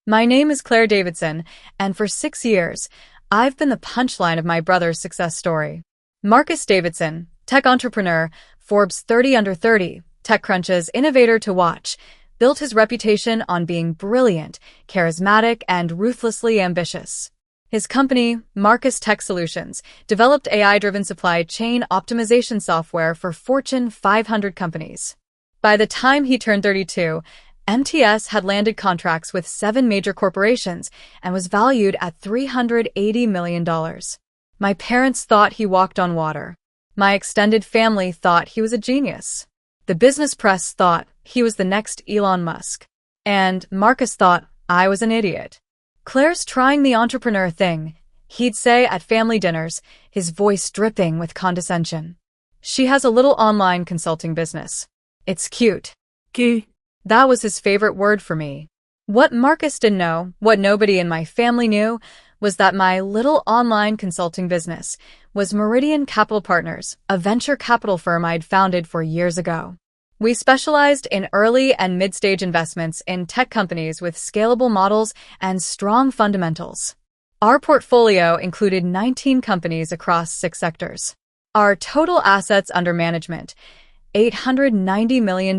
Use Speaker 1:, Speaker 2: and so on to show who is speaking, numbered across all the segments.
Speaker 1: My name is Claire Davidson, and for 6 years, I've been the punchline of my brother's success story. Marcus Davidson, tech entrepreneur, Forbes 30 Under 30, TechCrunch's Innovator to watch, built his reputation on being brilliant, charismatic, and ruthlessly ambitious. His company, Marcus Tech Solutions, developed AI-driven supply chain optimization software for Fortune 500 companies. By the time he turned 32, MTS had landed contracts with 7 major corporations and was valued at $380 million. My parents thought he walked on water. My extended family thought he was a genius. The business press thought he was the next Elon Musk. And Marcus thought I was an idiot. Claire's trying the entrepreneur thing, he'd say at family dinners, his voice dripping with condescension. She has a little online consulting business. It's cute.
Speaker 2: Cute.
Speaker 1: That was his favorite word for me. What Marcus didn't know, what nobody in my family knew, was that my little online consulting business was Meridian Capital Partners, a venture capital firm I'd founded 4 years ago. We specialized in early and mid-stage investments in tech companies with scalable models and strong fundamentals. Our portfolio included 19 companies across 6 sectors. Our total assets under management, $890 million.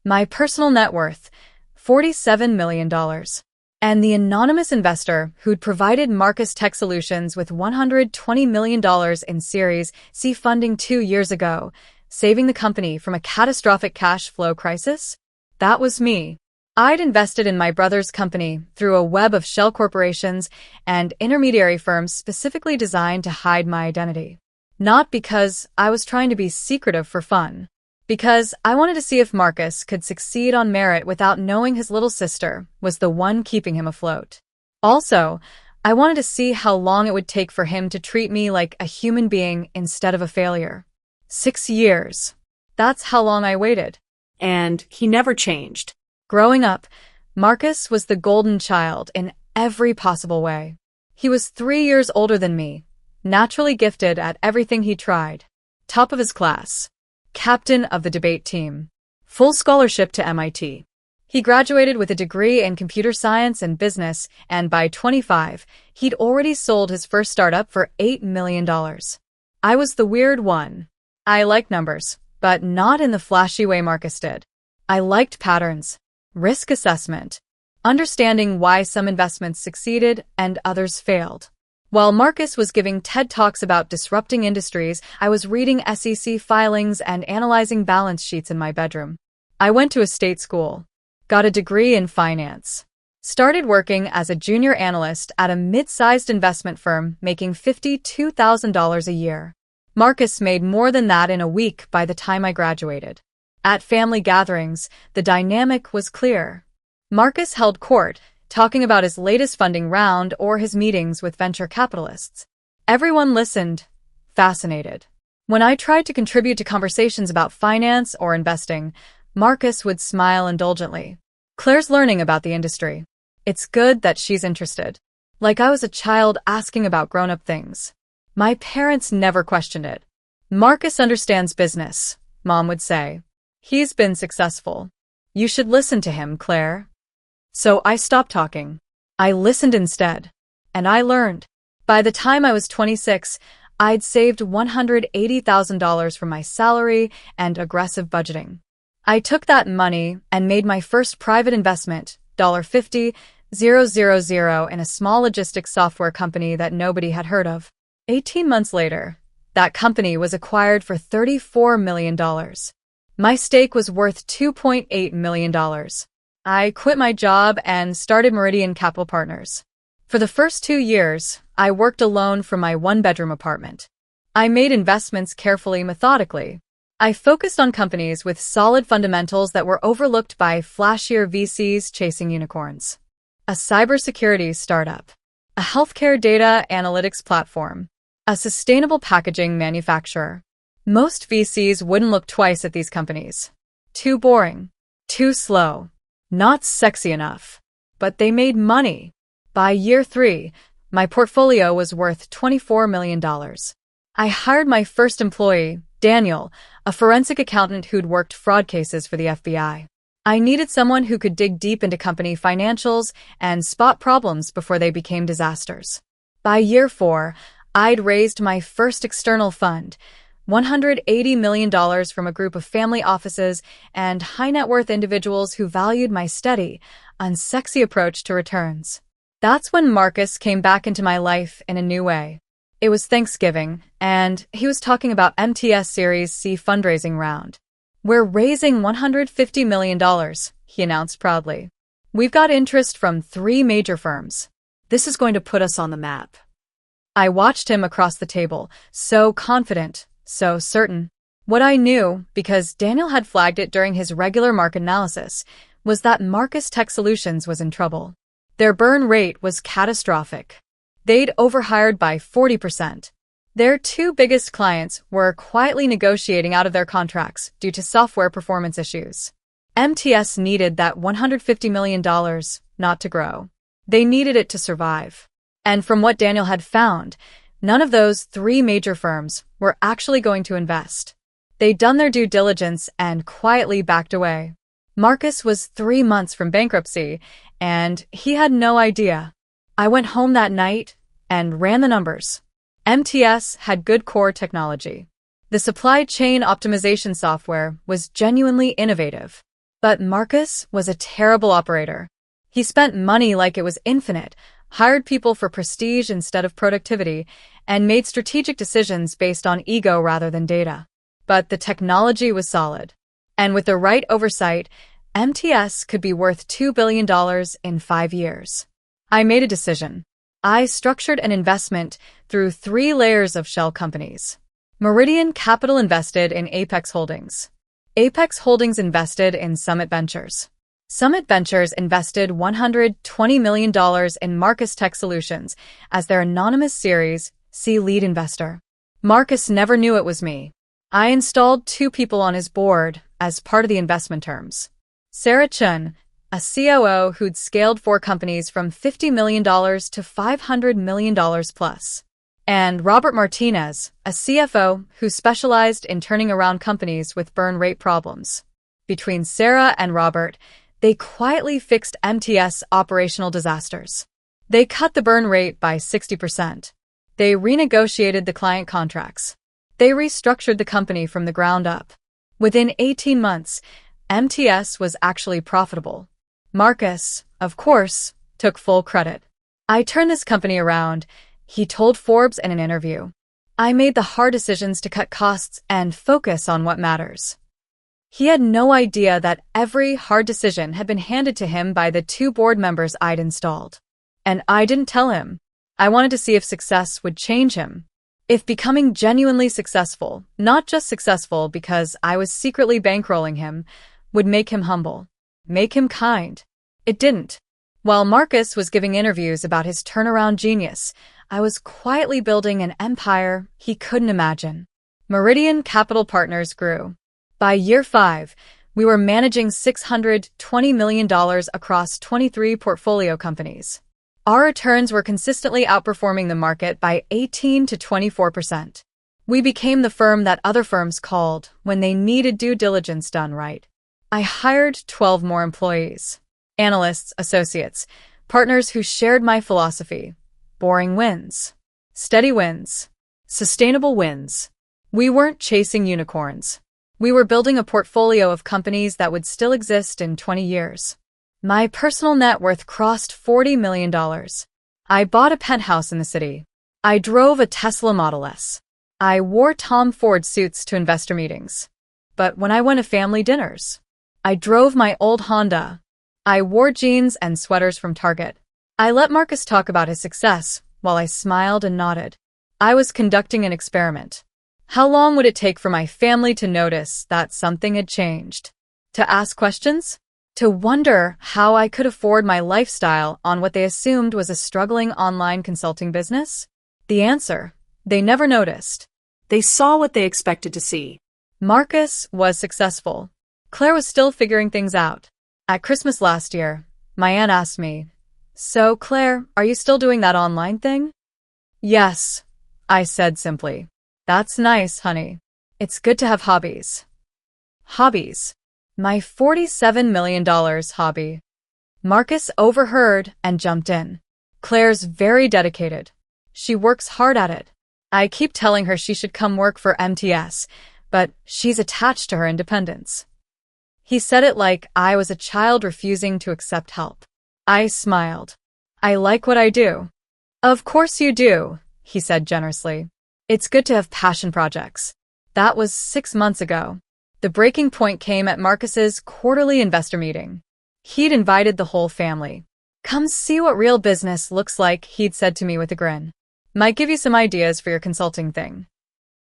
Speaker 1: My personal net worth, $47 million. And the anonymous investor who'd provided Marcus Tech Solutions with $120 million in Series C funding 2 years ago, saving the company from a catastrophic cash flow crisis? That was me. I'd invested in my brother's company through a web of shell corporations and intermediary firms specifically designed to hide my identity. Not because I was trying to be secretive for fun. Because I wanted to see if Marcus could succeed on merit without knowing his little sister was the one keeping him afloat. Also, I wanted to see how long it would take for him to treat me like a human being instead of a failure. 6 years. That's how long I waited.
Speaker 2: And he never changed.
Speaker 1: Growing up, Marcus was the golden child in every possible way. He was 3 years older than me, naturally gifted at everything he tried. Top of his class. Captain of the debate team. Full scholarship to MIT. He graduated with a degree in computer science and business, and by 25, he'd already sold his first startup for $8 million. I was the weird one. I liked numbers, but not in the flashy way Marcus did. I liked patterns, risk assessment, understanding why some investments succeeded and others failed. While Marcus was giving TED Talks about disrupting industries, I was reading SEC filings and analyzing balance sheets in my bedroom. I went to a state school, got a degree in finance, started working as a junior analyst at a mid-sized investment firm making $52,000 a year. Marcus made more than that in a week by the time I graduated. At family gatherings, the dynamic was clear. Marcus held court, talking about his latest funding round or his meetings with venture capitalists. Everyone listened, fascinated. When I tried to contribute to conversations about finance or investing, Marcus would smile indulgently. Claire's learning about the industry. It's good that she's interested. Like I was a child asking about grown-up things. My parents never questioned it. Marcus understands business, Mom would say. He's been successful. You should listen to him, Claire. So I stopped talking. I listened instead. And I learned. By the time I was 26, I'd saved $180,000 from my salary and aggressive budgeting. I took that money and made my first private investment, $50,000 in a small logistics software company that nobody had heard of. 18 months later, that company was acquired for $34 million. My stake was worth $2.8 million. I quit my job and started Meridian Capital Partners. For the first 2 years, I worked alone from my 1-bedroom apartment. I made investments carefully, methodically. I focused on companies with solid fundamentals that were overlooked by flashier VCs chasing unicorns. A cybersecurity startup, a healthcare data analytics platform, a sustainable packaging manufacturer. Most VCs wouldn't look twice at these companies. Too boring, too slow. Not sexy enough. But they made money. By year 3, my portfolio was worth $24 million. I hired my first employee, Daniel, a forensic accountant who'd worked fraud cases for the FBI. I needed someone who could dig deep into company financials and spot problems before they became disasters. By year 4, I'd raised my first external fund, $180 million from a group of family offices and high-net-worth individuals who valued my steady, unsexy approach to returns. That's when Marcus came back into my life in a new way. It was Thanksgiving, and he was talking about MTS Series C fundraising round. "We're raising $150 million, he announced proudly. "We've got interest from 3 major firms.
Speaker 2: This is going to put us on the map."
Speaker 1: I watched him across the table, so confident, so certain. What I knew, because Daniel had flagged it during his regular market analysis, was that Marcus Tech Solutions was in trouble. Their burn rate was catastrophic. They'd overhired by 40%. Their 2 biggest clients were quietly negotiating out of their contracts due to software performance issues. MTS needed that $150 million not to grow. They needed it to survive. And from what Daniel had found, none of those 3 major firms were actually going to invest. They'd done their due diligence and quietly backed away. Marcus was 3 months from bankruptcy, and he had no idea. I went home that night and ran the numbers. MTS had good core technology. The supply chain optimization software was genuinely innovative. But Marcus was a terrible operator. He spent money like it was infinite, hired people for prestige instead of productivity, and made strategic decisions based on ego rather than data. But the technology was solid. And with the right oversight, MTS could be worth $2 billion in 5 years. I made a decision. I structured an investment through 3 layers of shell companies. Meridian Capital invested in Apex Holdings. Apex Holdings invested in Summit Ventures. Summit Ventures invested $120 million in Marcus Tech Solutions as their anonymous Series C lead investor. Marcus never knew it was me. I installed 2 people on his board as part of the investment terms. Sarah Chun, a COO who'd scaled 4 companies from $50 million to $500 million plus. And Robert Martinez, a CFO who specialized in turning around companies with burn rate problems. Between Sarah and Robert, they quietly fixed MTS operational disasters. They cut the burn rate by 60%. They renegotiated the client contracts. They restructured the company from the ground up. Within 18 months, MTS was actually profitable. Marcus, of course, took full credit. "I turned this company around," he told Forbes in an interview. "I made the hard decisions to cut costs and focus on what matters." He had no idea that every hard decision had been handed to him by the 2 board members I'd installed. And I didn't tell him. I wanted to see if success would change him. If becoming genuinely successful, not just successful because I was secretly bankrolling him, would make him humble, make him kind. It didn't. While Marcus was giving interviews about his turnaround genius, I was quietly building an empire he couldn't imagine. Meridian Capital Partners grew. By year 5, we were managing $620 million across 23 portfolio companies. Our returns were consistently outperforming the market by 18 to 24%. We became the firm that other firms called when they needed due diligence done right. I hired 12 more employees. Analysts, associates, partners who shared my philosophy. Boring wins. Steady wins. Sustainable wins. We weren't chasing unicorns. We were building a portfolio of companies that would still exist in 20 years. My personal net worth crossed $40 million. I bought a penthouse in the city. I drove a Tesla Model S. I wore Tom Ford suits to investor meetings. But when I went to family dinners, I drove my old Honda. I wore jeans and sweaters from Target. I let Marcus talk about his success while I smiled and nodded. I was conducting an experiment. How long would it take for my family to notice that something had changed? To ask questions? To wonder how I could afford my lifestyle on what they assumed was a struggling online consulting business? The answer: they never noticed.
Speaker 2: They saw what they expected to see.
Speaker 1: Marcus was successful. Claire was still figuring things out. At Christmas last year, my aunt asked me, "So, Claire, are you still doing that online thing?" "Yes," I said simply. "That's nice, honey. It's good to have hobbies." Hobbies. My $47 million hobby. Marcus overheard and jumped in. Claire's very dedicated. She works hard at it. I keep telling her she should come work for MTS, but she's attached to her independence. He said it like I was a child refusing to accept help. I smiled. I like what I do. Of course you do, he said generously. It's good to have passion projects. That was 6 months ago. The breaking point came at Marcus's quarterly investor meeting. He'd invited the whole family. Come see what real business looks like, he'd said to me with a grin. Might give you some ideas for your consulting thing.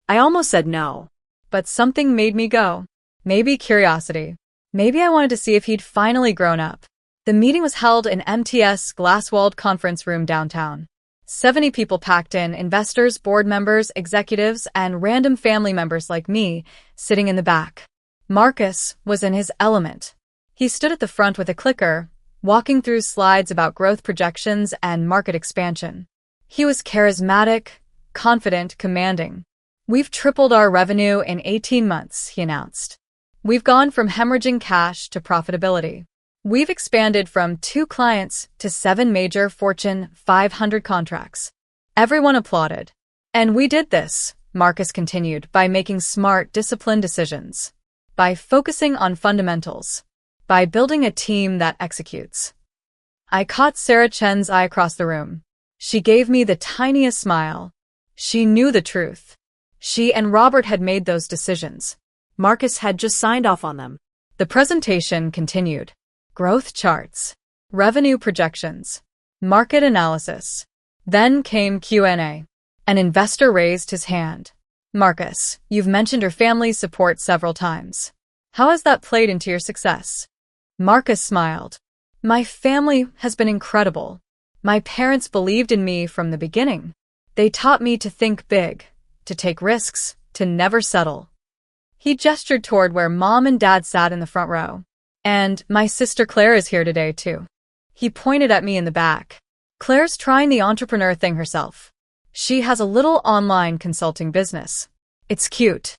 Speaker 2: I almost said no.
Speaker 1: But something made me go. Maybe curiosity. Maybe I wanted to see if he'd finally grown up. The meeting was held in MTS glass-walled conference room downtown. 70 people packed in, investors, board members, executives, and random family members like me, sitting in the back. Marcus was in his element. He stood at the front with a clicker, walking through slides about growth projections and market expansion. He was charismatic, confident, commanding. We've tripled our revenue in 18 months, he announced. We've gone from hemorrhaging cash to profitability. We've expanded from 2 clients to 7 major Fortune 500 contracts. Everyone applauded. And we did this, Marcus continued, by making smart, disciplined decisions. By focusing on fundamentals. By building a team that executes. I caught Sarah Chen's eye across the room. She gave me the tiniest smile. She knew the truth. She and Robert had made those decisions.
Speaker 2: Marcus had just signed off on them.
Speaker 1: The presentation continued. Growth charts, revenue projections, market analysis. Then came Q&A. An investor raised his hand. Marcus, you've mentioned your family's support several times. How has that played into your success? Marcus smiled. My family has been incredible. My parents believed in me from the beginning. They taught me to think big, to take risks, to never settle. He gestured toward where Mom and Dad sat in the front row. And my sister Claire is here today, too. He pointed at me in the back. Claire's trying the entrepreneur thing herself. She has a little online consulting business. It's cute.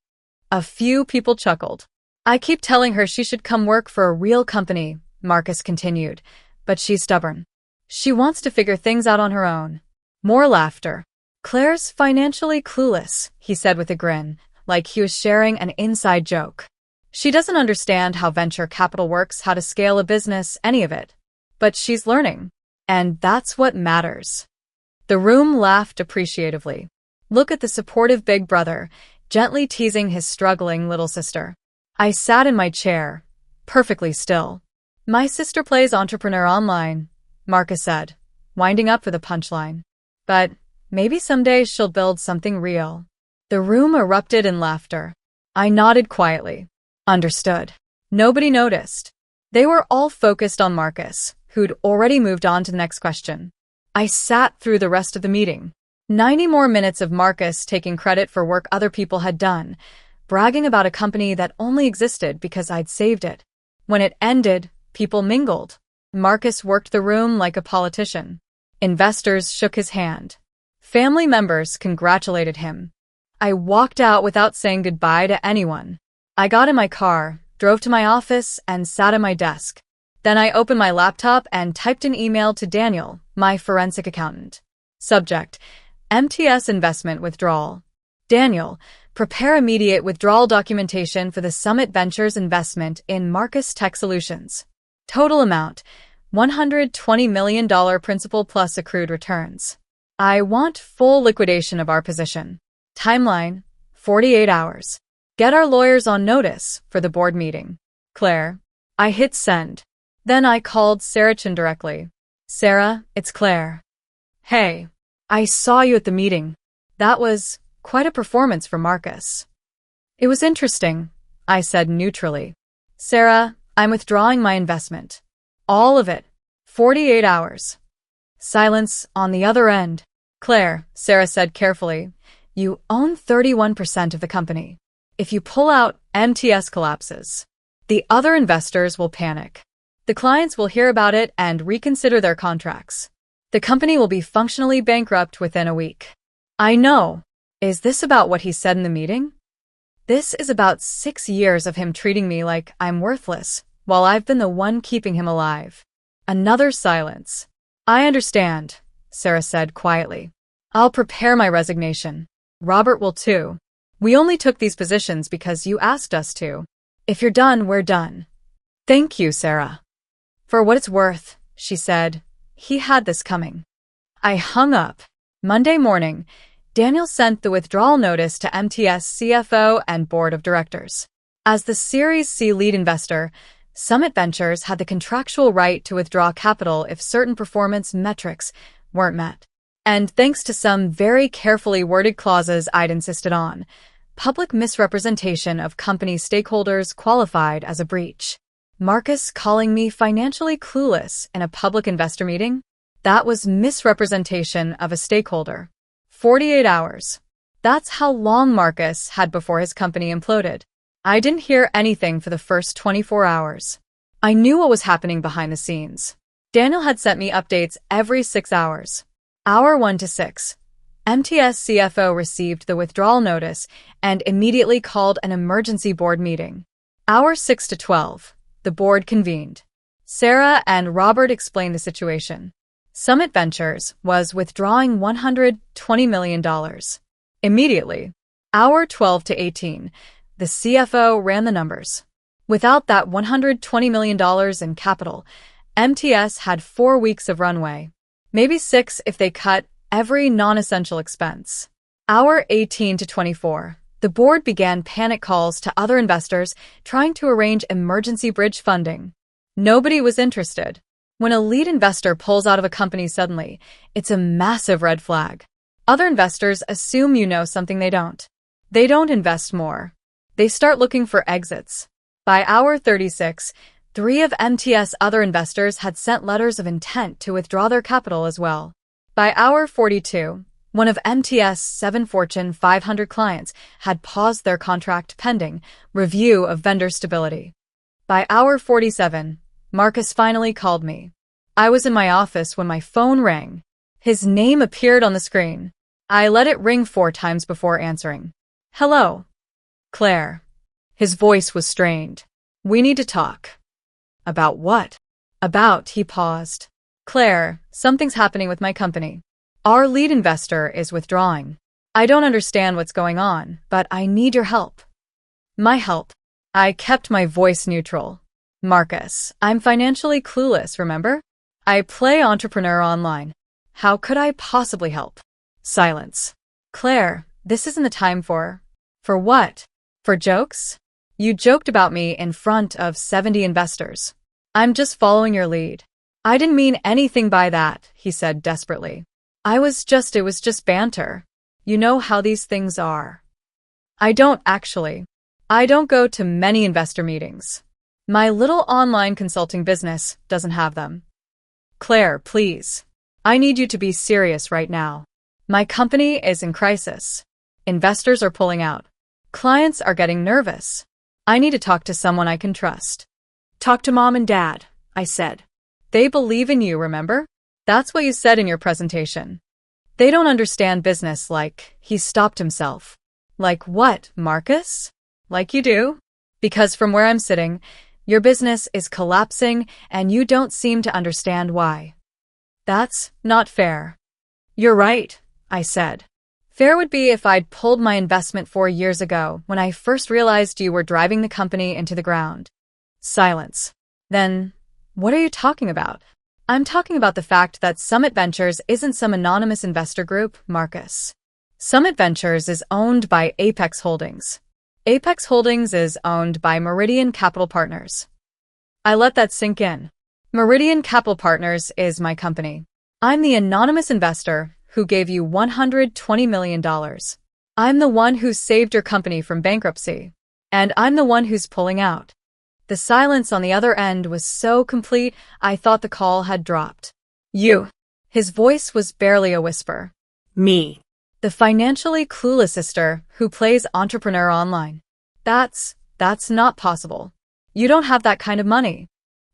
Speaker 1: A few people chuckled. I keep telling her she should come work for a real company, Marcus continued, but she's stubborn. She wants to figure things out on her own. More laughter. Claire's financially clueless, he said with a grin, like he was sharing an inside joke. She doesn't understand how venture capital works, how to scale a business, any of it. But she's learning. And that's what matters. The room laughed appreciatively. Look at the supportive big brother, gently teasing his struggling little sister. I sat in my chair, perfectly still. My sister plays entrepreneur online, Marcus said, winding up for the punchline. But maybe someday she'll build something real. The room erupted in laughter. I nodded quietly. Understood. Nobody noticed. They were all focused on Marcus, who'd already moved on to the next question. I sat through the rest of the meeting. 90 more minutes of Marcus taking credit for work other people had done, bragging about a company that only existed because I'd saved it. When it ended, people mingled. Marcus worked the room like a politician. Investors shook his hand. Family members congratulated him. I walked out without saying goodbye to anyone. I got in my car, drove to my office, and sat at my desk. Then I opened my laptop and typed an email to Daniel, my forensic accountant. Subject: MTS investment withdrawal. Daniel, prepare immediate withdrawal documentation for the Summit Ventures investment in Marcus Tech Solutions. Total amount: $120 million principal plus accrued returns. I want full liquidation of our position. Timeline: 48 hours. Get our lawyers on notice for the board meeting. Claire. I hit send. Then I called Sarah Chen directly. Sarah, it's Claire. Hey. I saw you at the meeting. That was quite a performance for Marcus. It was interesting, I said neutrally. Sarah, I'm withdrawing my investment. All of it. 48 hours. Silence on the other end. Claire, Sarah said carefully, you own 31% of the company. If you pull out, MTS collapses. The other investors will panic. The clients will hear about it and reconsider their contracts. The company will be functionally bankrupt within a week. I know. Is this about what he said in the meeting? This is about 6 years of him treating me like I'm worthless, while I've been the one keeping him alive. Another silence. I understand, Sarah said quietly. I'll prepare my resignation. Robert will too. We only took these positions because you asked us to. If you're done, we're done. Thank you, Sarah. For what it's worth, she said, he had this coming. I hung up. Monday morning, Daniel sent the withdrawal notice to MTS CFO and board of directors. As the Series C lead investor, Summit Ventures had the contractual right to withdraw capital if certain performance metrics weren't met. And thanks to some very carefully worded clauses I'd insisted on, public misrepresentation of company stakeholders qualified as a breach. Marcus calling me financially clueless in a public investor meeting? That was misrepresentation of a stakeholder. 48 hours. That's how long Marcus had before his company imploded. I didn't hear anything for the first 24 hours. I knew what was happening behind the scenes. Daniel had sent me updates every 6 hours. Hour 1 to 6. MTS CFO received the withdrawal notice and immediately called an emergency board meeting. Hour 6 to 12. The board convened. Sarah and Robert explained the situation. Summit Ventures was withdrawing $120 million. Immediately. Hour 12 to 18. The CFO ran the numbers. Without that $120 million in capital, MTS had 4 weeks of runway. Maybe 6 if they cut every non-essential expense. Hour 18 to 24. The board began panic calls to other investors trying to arrange emergency bridge funding. Nobody was interested. When a lead investor pulls out of a company suddenly, it's a massive red flag. Other investors assume you know something they don't. They don't invest more. They start looking for exits. By hour 36, 3 of MTS other investors had sent letters of intent to withdraw their capital as well. By hour 42, one of MTS' 7 Fortune 500 clients had paused their contract pending review of vendor stability. By hour 47, Marcus finally called me. I was in my office when my phone rang. His name appeared on the screen. I let it ring 4 times before answering. Hello. Claire. His voice was strained. We need to talk. About what? He paused. Claire, something's happening with my company. Our lead investor is withdrawing. I don't understand what's going on, but I need your help. My help? I kept my voice neutral. Marcus, I'm financially clueless, remember? I play entrepreneur online. How could I possibly help? Silence. Claire, this isn't the time for what? For jokes? You joked about me in front of 70 investors. I'm just following your lead. I didn't mean anything by that, he said desperately. It was just banter. You know how these things are. I don't actually. I don't go to many investor meetings. My little online consulting business doesn't have them. Claire, please. I need you to be serious right now. My company is in crisis. Investors are pulling out. Clients are getting nervous. I need to talk to someone I can trust.
Speaker 2: Talk to Mom and Dad, I said.
Speaker 1: They believe in you, remember? That's what you said in your presentation. They don't understand business like, he stopped himself. Like what, Marcus? Like you do? Because from where I'm sitting, your business is collapsing and you don't seem to understand why. That's not fair. You're right, I said. Fair would be if I'd pulled my investment 4 years ago when I first realized you were driving the company into the ground. Silence. Then, what are you talking about? I'm talking about the fact that Summit Ventures isn't some anonymous investor group, Marcus. Summit Ventures is owned by Apex Holdings. Apex Holdings is owned by Meridian Capital Partners. I let that sink in. Meridian Capital Partners is my company. I'm the anonymous investor who gave you $120 million. I'm the one who saved your company from bankruptcy. And I'm the one who's pulling out. The silence on the other end was so complete, I thought the call had dropped. You. His voice was barely a whisper.
Speaker 2: Me.
Speaker 1: The financially clueless sister who plays entrepreneur online. That's not possible. You don't have that kind of money.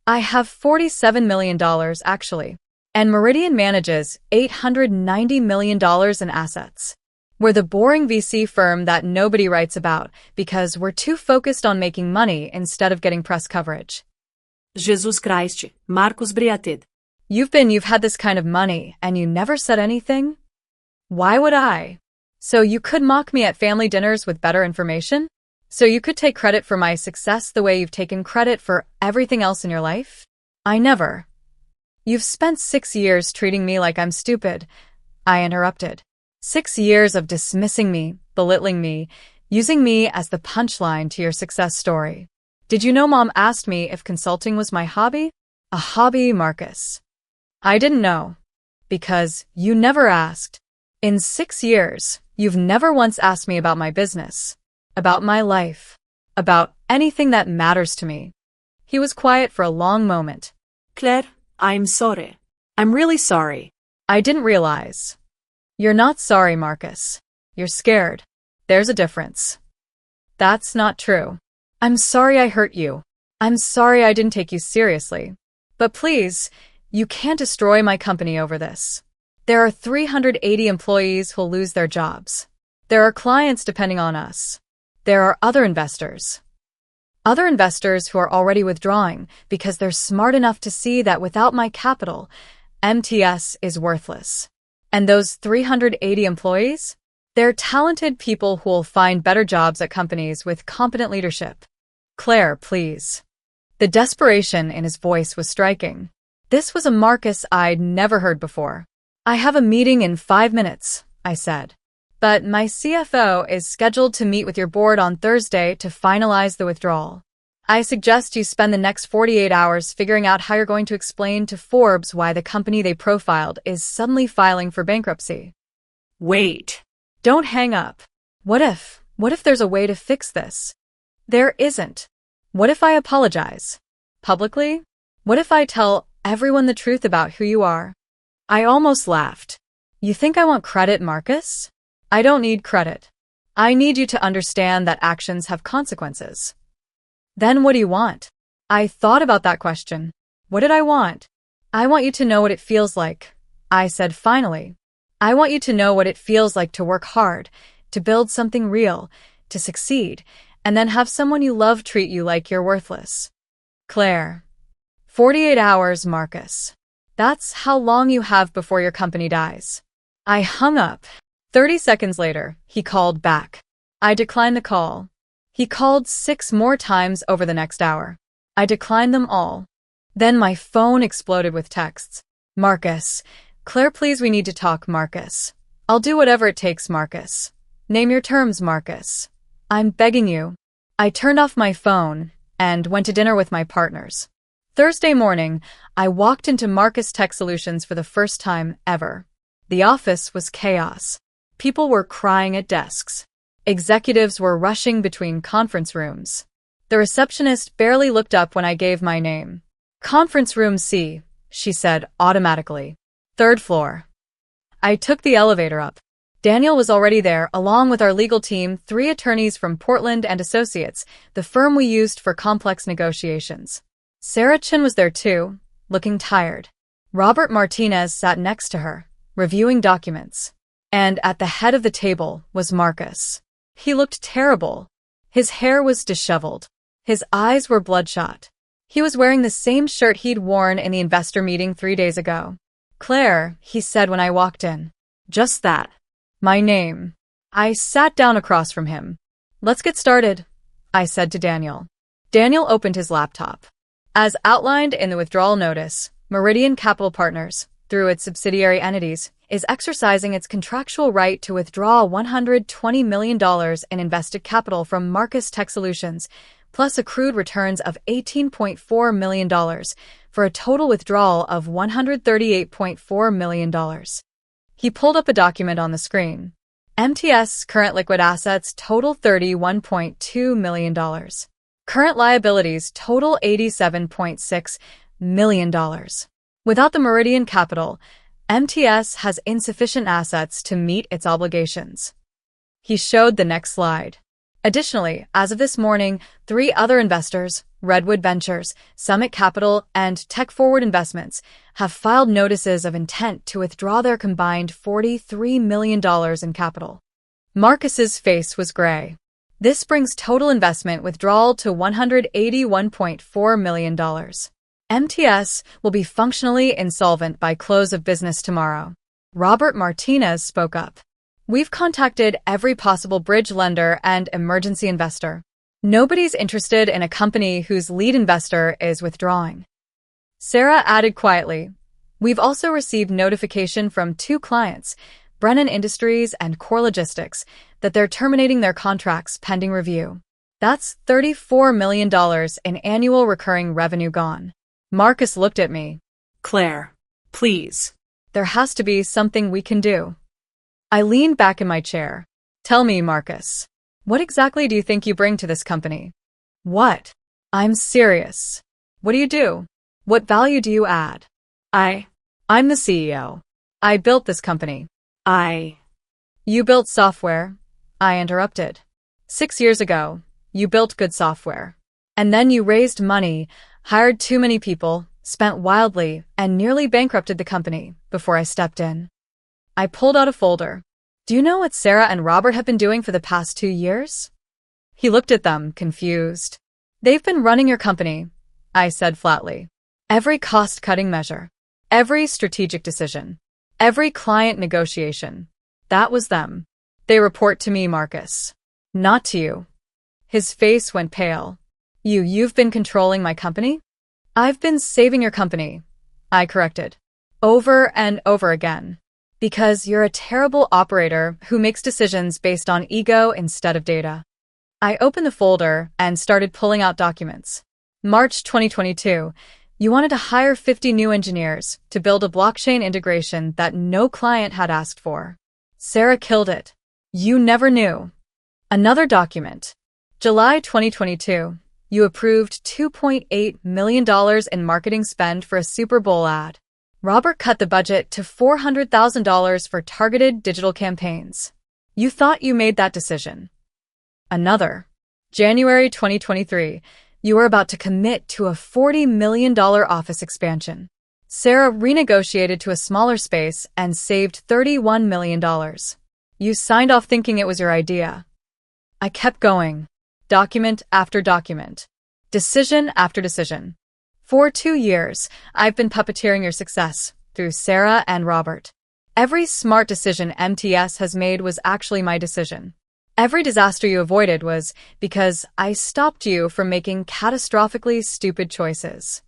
Speaker 1: I have $47 million, actually. And Meridian manages $890 million in assets. We're the boring VC firm that nobody writes about because we're too focused on making money instead of getting press coverage.
Speaker 2: Jesus Christ, Marcus Briated.
Speaker 1: You've had this kind of money and you never said anything? Why would I? So you could mock me at family dinners with better information? So you could take credit for my success the way you've taken credit for everything else in your life? I never. You've spent 6 years treating me like I'm stupid, I interrupted. 6 years of dismissing me, belittling me, using me as the punchline to your success story. Did you know Mom asked me if consulting was my hobby? A hobby, Marcus. I didn't know. Because you never asked. In 6 years, you've never once asked me about my business, about my life, about anything that matters to me. He was quiet for a long moment.
Speaker 2: Claire, I'm sorry. I'm really sorry.
Speaker 1: I didn't realize. You're not sorry, Marcus. You're scared. There's a difference. That's not true. I'm sorry I hurt you. I'm sorry I didn't take you seriously. But please, you can't destroy my company over this. There are 380 employees who'll lose their jobs. There are clients depending on us. There are other investors. Other investors who are already withdrawing because they're smart enough to see that without my capital, MTS is worthless. And those 380 employees? They're talented people who will find better jobs at companies with competent leadership. Claire, please. The desperation in his voice was striking. This was a Marcus I'd never heard before. I have a meeting in 5 minutes, I said. But my CFO is scheduled to meet with your board on Thursday to finalize the withdrawal. I suggest you spend the next 48 hours figuring out how you're going to explain to Forbes why the company they profiled is suddenly filing for bankruptcy.
Speaker 2: Wait.
Speaker 1: Don't hang up. What if there's a way to fix this? There isn't. What if I apologize? Publicly? What if I tell everyone the truth about who you are? I almost laughed. You think I want credit, Marcus? I don't need credit. I need you to understand that actions have consequences. Then what do you want? I thought about that question. What did I want? I want you to know what it feels like, I said finally. I want you to know what it feels like to work hard, to build something real, to succeed, and then have someone you love treat you like you're worthless. Claire. 48 hours, Marcus. That's how long you have before your company dies. I hung up. 30 seconds later, he called back. I declined the call. He called 6 more times over the next hour. I declined them all. Then my phone exploded with texts. Marcus. Claire, please, we need to talk, Marcus. I'll do whatever it takes, Marcus. Name your terms, Marcus. I'm begging you. I turned off my phone and went to dinner with my partners. Thursday morning, I walked into Marcus Tech Solutions for the first time ever. The office was chaos. People were crying at desks. Executives were rushing between conference rooms. The receptionist barely looked up when I gave my name. Conference room C, she said automatically. 3rd floor. I took the elevator up. Daniel was already there, along with our legal team, 3 attorneys from Portland and Associates, the firm we used for complex negotiations. Sarah Chin was there too, looking tired. Robert Martinez sat next to her, reviewing documents. And at the head of the table was Marcus. He looked terrible. His hair was disheveled. His eyes were bloodshot. He was wearing the same shirt he'd worn in the investor meeting 3 days ago. Claire, he said when I walked in. Just that. My name. I sat down across from him. Let's get started, I said to Daniel. Daniel opened his laptop. As outlined in the withdrawal notice, Meridian Capital Partners, through its subsidiary entities, is exercising its contractual right to withdraw $120 million in invested capital from Marcus Tech Solutions, plus accrued returns of $18.4 million, for a total withdrawal of $138.4 million. He pulled up a document on the screen. MTS current liquid assets total $31.2 million. Current liabilities total $87.6 million. Without the Meridian capital, MTS has insufficient assets to meet its obligations. He showed the next slide. Additionally, as of this morning, 3 other investors, Redwood Ventures, Summit Capital, and Tech Forward Investments, have filed notices of intent to withdraw their combined $43 million in capital. Marcus's face was gray. This brings total investment withdrawal to $181.4 million. MTS will be functionally insolvent by close of business tomorrow. Robert Martinez spoke up. We've contacted every possible bridge lender and emergency investor. Nobody's interested in a company whose lead investor is withdrawing. Sarah added quietly, we've also received notification from 2 clients, Brennan Industries and Core Logistics, that they're terminating their contracts pending review. That's $34 million in annual recurring revenue gone. Marcus looked at me.
Speaker 2: Claire, please.
Speaker 1: There has to be something we can do. I leaned back in my chair. Tell me, Marcus. What exactly do you think you bring to this company? What? I'm serious. What do you do? What value do you add? I'm the CEO. I built this company. You built software, I interrupted. 6 years ago, you built good software. And then you raised money, hired too many people, spent wildly, and nearly bankrupted the company before I stepped in. I pulled out a folder. Do you know what Sarah and Robert have been doing for the past 2 years? He looked at them, confused. They've been running your company, I said flatly. Every cost-cutting measure, every strategic decision, every client negotiation. That was them. They report to me, Marcus. Not to you. His face went pale. You've been controlling my company? I've been saving your company, I corrected. Over and over again. Because you're a terrible operator who makes decisions based on ego instead of data. I opened the folder and started pulling out documents. March 2022, you wanted to hire 50 new engineers to build a blockchain integration that no client had asked for. Sarah killed it. You never knew. Another document. July 2022, you approved $2.8 million in marketing spend for a Super Bowl ad. Robert cut the budget to $400,000 for targeted digital campaigns. You thought you made that decision. Another. January 2023, you were about to commit to a $40 million office expansion. Sarah renegotiated to a smaller space and saved $31 million. You signed off thinking it was your idea. I kept going. Document after document. Decision after decision. For 2 years, I've been puppeteering your success through Sarah and Robert. Every smart decision MTS has made was actually my decision. Every disaster you avoided was because I stopped you from making catastrophically stupid choices.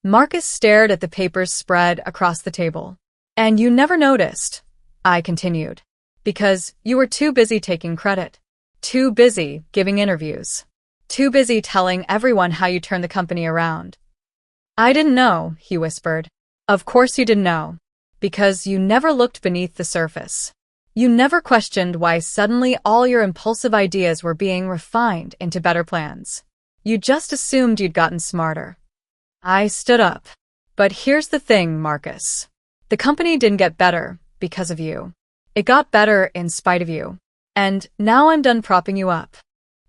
Speaker 1: Marcus stared at the papers spread across the table. And you never noticed, I continued, because you were too busy taking credit, too busy giving interviews, too busy telling everyone how you turned the company around. I didn't know, he whispered. Of course you didn't know. Because you never looked beneath the surface. You never questioned why suddenly all your impulsive ideas were being refined into better plans. You just assumed you'd gotten smarter. I stood up. But here's the thing, Marcus. The company didn't get better because of you. It got better in spite of you. And now I'm done propping you up.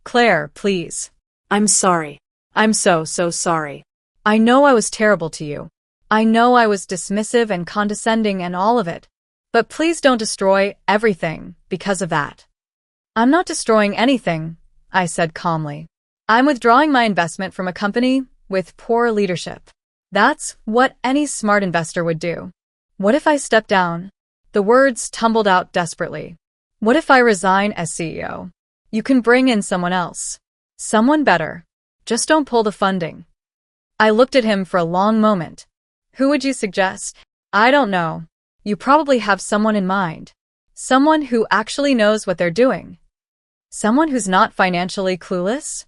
Speaker 1: Claire, please.
Speaker 2: I'm sorry. I'm so sorry.
Speaker 1: I know I was terrible to you. I know I was dismissive and condescending and all of it. But please don't destroy everything because of that. I'm not destroying anything, I said calmly. I'm withdrawing my investment from a company with poor leadership. That's what any smart investor would do. What if I step down? The words tumbled out desperately. What if I resign as CEO? You can bring in someone else. Someone better. Just don't pull the funding. I looked at him for a long moment. Who would you suggest? I don't know. You probably have someone in mind. Someone who actually knows what they're doing. Someone who's not financially clueless?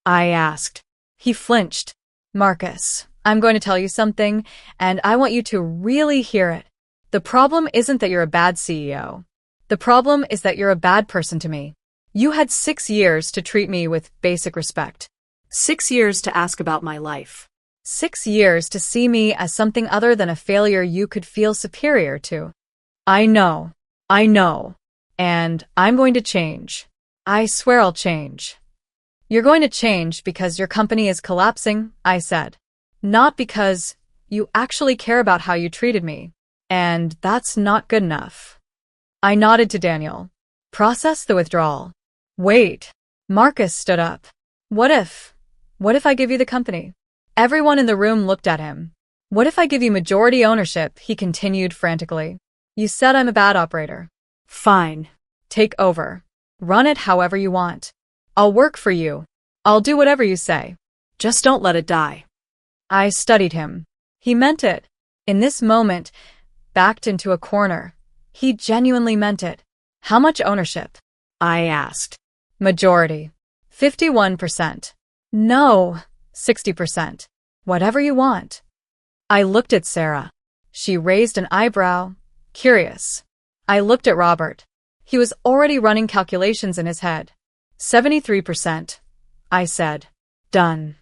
Speaker 1: I asked. He flinched. Marcus, I'm going to tell you something, and I want you to really hear it. The problem isn't that you're a bad CEO. The problem is that you're a bad person to me. You had 6 years to treat me with basic respect.
Speaker 2: 6 years to ask about my life.
Speaker 1: 6 years to see me as something other than a failure you could feel superior to. I know. And I'm going to change. I swear I'll change. You're going to change because your company is collapsing, I said. Not because you actually care about how you treated me. And that's not good enough. I nodded to Daniel. Process the withdrawal. Wait. Marcus stood up. What if I give you the company? Everyone in the room looked at him. What if I give you majority ownership? He continued frantically. You said I'm a bad operator.
Speaker 2: Fine.
Speaker 1: Take over. Run it however you want. I'll work for you. I'll do whatever you say.
Speaker 2: Just don't let it die.
Speaker 1: I studied him. He meant it. In this moment, backed into a corner, he genuinely meant it. How much ownership?
Speaker 2: I asked.
Speaker 1: Majority. 51%. No, 60%. Whatever you want. I looked at Sarah. She raised an eyebrow, curious. I looked at Robert. He was already running calculations in his head. 73%. I said. Done.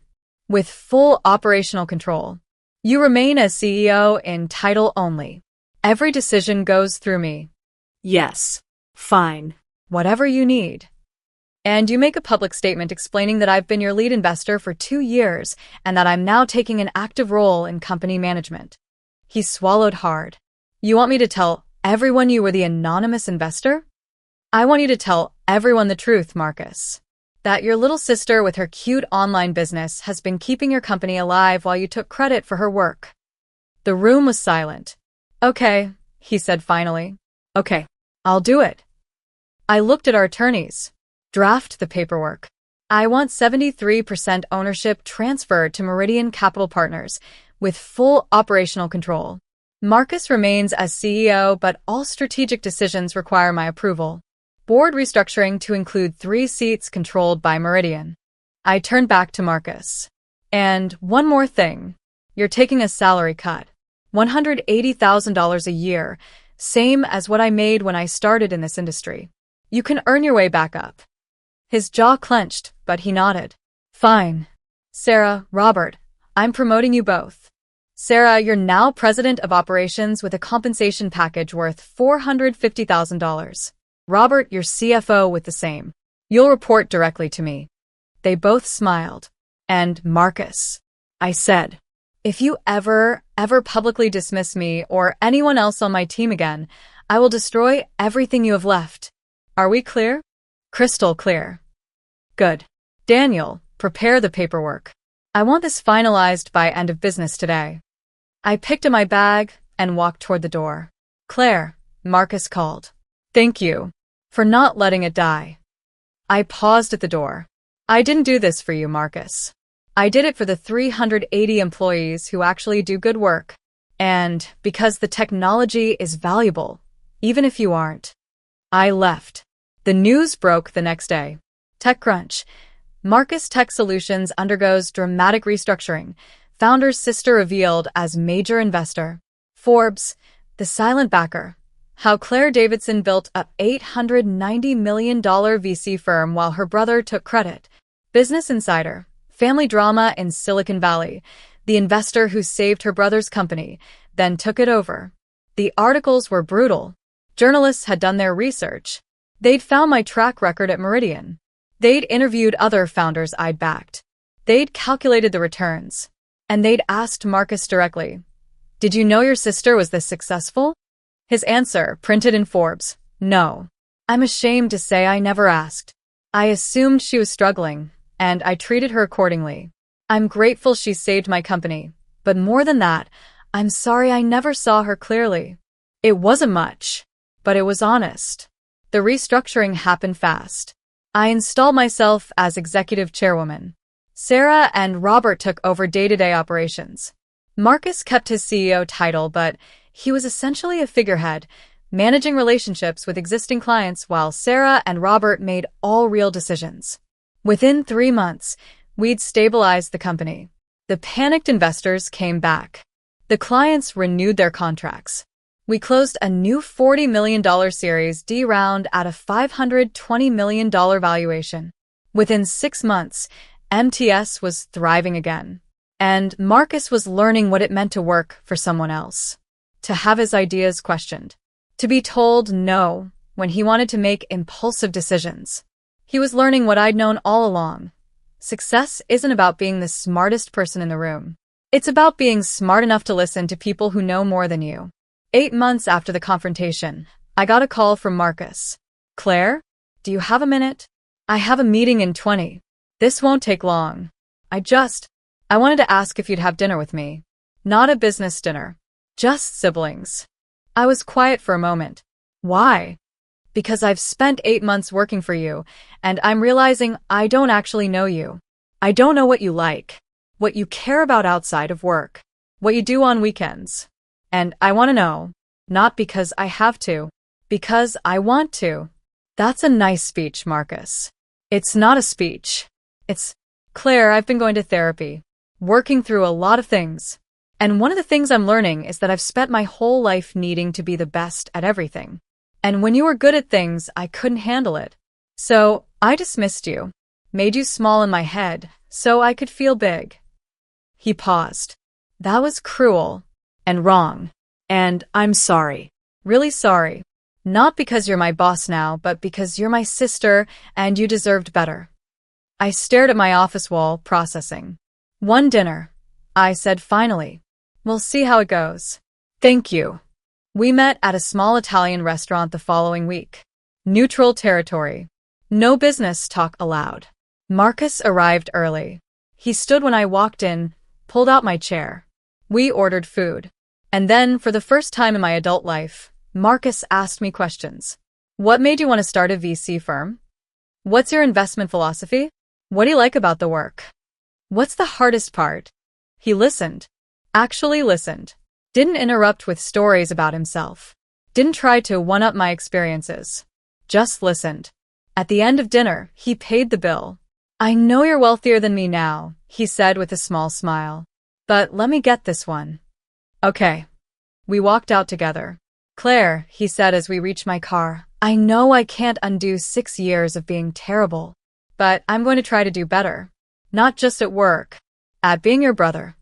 Speaker 1: With full operational control. You remain as CEO in title only. Every decision goes through me.
Speaker 2: Yes. Fine.
Speaker 1: Whatever you need. And you make a public statement explaining that I've been your lead investor for 2 years and that I'm now taking an active role in company management. He swallowed hard. You want me to tell everyone you were the anonymous investor? I want you to tell everyone the truth, Marcus. That your little sister with her cute online business has been keeping your company alive while you took credit for her work. The room was silent. Okay, he said finally. Okay, I'll do it. I looked at our attorneys. Draft the paperwork. I want 73% ownership transferred to Meridian Capital Partners with full operational control. Marcus remains as CEO, but all strategic decisions require my approval. Board restructuring to include 3 seats controlled by Meridian. I turned back to Marcus. And one more thing. You're taking a salary cut. $180,000 a year, same as what I made when I started in this industry. You can earn your way back up. His jaw clenched, but he nodded. Fine. Sarah, Robert, I'm promoting you both. Sarah, you're now president of operations with a compensation package worth $450,000. Robert, you're CFO with the same. You'll report directly to me. They both smiled. And Marcus, I said, if you ever publicly dismiss me or anyone else on my team again, I will destroy everything you have left. Are we clear? Crystal clear. Good. Daniel, prepare the paperwork. I want this finalized by end of business today. I picked up my bag and walked toward the door. Claire, Marcus called. Thank you for not letting it die. I paused at the door. I didn't do this for you, Marcus. I did it for the 380 employees who actually do good work. And because the technology is valuable, even if you aren't. I left. The news broke the next day. TechCrunch. Marcus Tech Solutions undergoes dramatic restructuring. Founder's sister revealed as major investor. Forbes. The silent backer. How Claire Davidson built a $890 million VC firm while her brother took credit. Business Insider. Family drama in Silicon Valley. The investor who saved her brother's company, then took it over. The articles were brutal. Journalists had done their research. They'd found my track record at Meridian. They'd interviewed other founders I'd backed. They'd calculated the returns. And they'd asked Marcus directly, did you know your sister was this successful? His answer, printed in Forbes, no. I'm ashamed to say I never asked. I assumed she was struggling, and I treated her accordingly. I'm grateful she saved my company, but more than that, I'm sorry I never saw her clearly. It wasn't much, but it was honest. The restructuring happened fast. I installed myself as executive chairwoman. Sarah and Robert took over day-to-day operations. Marcus kept his CEO title, but he was essentially a figurehead, managing relationships with existing clients while Sarah and Robert made all real decisions. Within 3 months, we'd stabilized the company. The panicked investors came back. The clients renewed their contracts. We closed a new $40 million Series D round at a $520 million valuation. Within 6 months, MTS was thriving again. And Marcus was learning what it meant to work for someone else. To have his ideas questioned. To be told no when he wanted to make impulsive decisions. He was learning what I'd known all along. Success isn't about being the smartest person in the room. It's about being smart enough to listen to people who know more than you. 8 months after the confrontation, I got a call from Marcus. Claire? Do you have a minute? I have a meeting in 20. This won't take long. I wanted to ask if you'd have dinner with me. Not a business dinner. Just siblings. I was quiet for a moment. Why? Because I've spent 8 months working for you, and I'm realizing I don't actually know you. I don't know what you like, what you care about outside of work, what you do on weekends. And I want to know, not because I have to, because I want to. That's a nice speech, Marcus. It's not a speech. Claire, I've been going to therapy, working through a lot of things. And one of the things I'm learning is that I've spent my whole life needing to be the best at everything. And when you were good at things, I couldn't handle it. So I dismissed you, made you small in my head, so I could feel big. He paused. That was cruel and wrong. And I'm sorry. Really sorry. Not because you're my boss now, but because you're my sister and you deserved better. I stared at my office wall, processing. One dinner, I said finally. We'll see how it goes. Thank you. We met at a small Italian restaurant the following week. Neutral territory. No business talk allowed. Marcus arrived early. He stood when I walked in, pulled out my chair. We ordered food. And then, for the first time in my adult life, Marcus asked me questions. What made you want to start a VC firm? What's your investment philosophy? What do you like about the work? What's the hardest part? He listened. Actually listened. Didn't interrupt with stories about himself. Didn't try to one-up my experiences. Just listened. At the end of dinner, he paid the bill. I know you're wealthier than me now, he said with a small smile. But let me get this one. Okay. We walked out together. Claire, he said as we reached my car, I know I can't undo 6 years of being terrible, but I'm going to try to do better. Not just at work, at being your brother.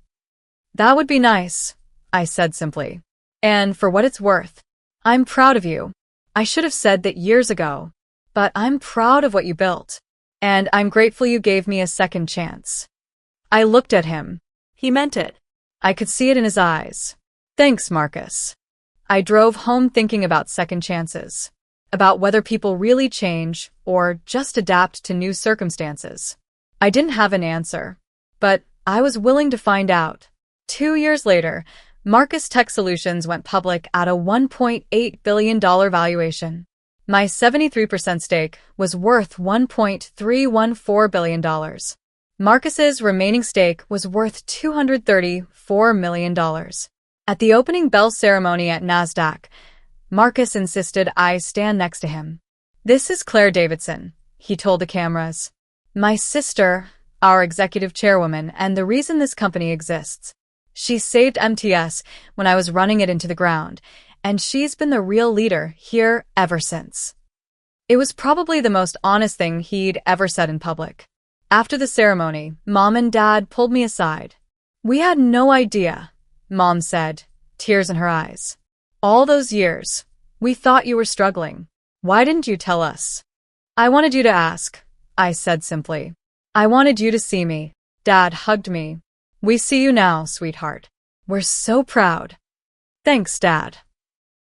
Speaker 1: That would be nice, I said simply. And for what it's worth, I'm proud of you. I should have said that years ago, but I'm proud of what you built. And I'm grateful you gave me a second chance. I looked at him.
Speaker 2: He meant it.
Speaker 1: I could see it in his eyes. Thanks, Marcus. I drove home thinking about second chances, about whether people really change or just adapt to new circumstances. I didn't have an answer, but I was willing to find out. 2 years later, Marcus Tech Solutions went public at a $1.8 billion valuation. My 73% stake was worth $1.314 billion. Marcus's remaining stake was worth $234 million. At the opening bell ceremony at NASDAQ, Marcus insisted I stand next to him. This is Claire Davidson, he told the cameras. My sister, our executive chairwoman, and the reason this company exists. She saved MTS when I was running it into the ground, and she's been the real leader here ever since. It was probably the most honest thing he'd ever said in public. After the ceremony, Mom and Dad pulled me aside. We had no idea, Mom said, tears in her eyes. All those years, we thought you were struggling. Why didn't you tell us? I wanted you to ask, I said simply. I wanted you to see me. Dad hugged me. We see you now, sweetheart. We're so proud. Thanks, Dad.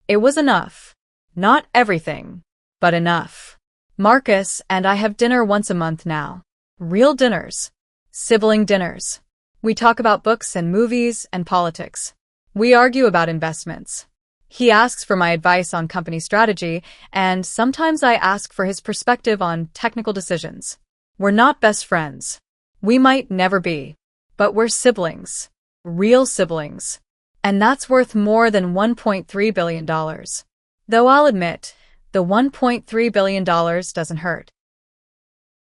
Speaker 1: It was enough. Not everything, but enough. Marcus and I have dinner once a month now. Real dinners. Sibling dinners. We talk about books and movies and politics. We argue about investments. He asks for my advice on company strategy, and sometimes I ask for his perspective on technical decisions. We're not best friends. We might never be. But we're siblings. Real siblings. And that's worth more than $1.3 billion. Though I'll admit, the $1.3 billion doesn't hurt.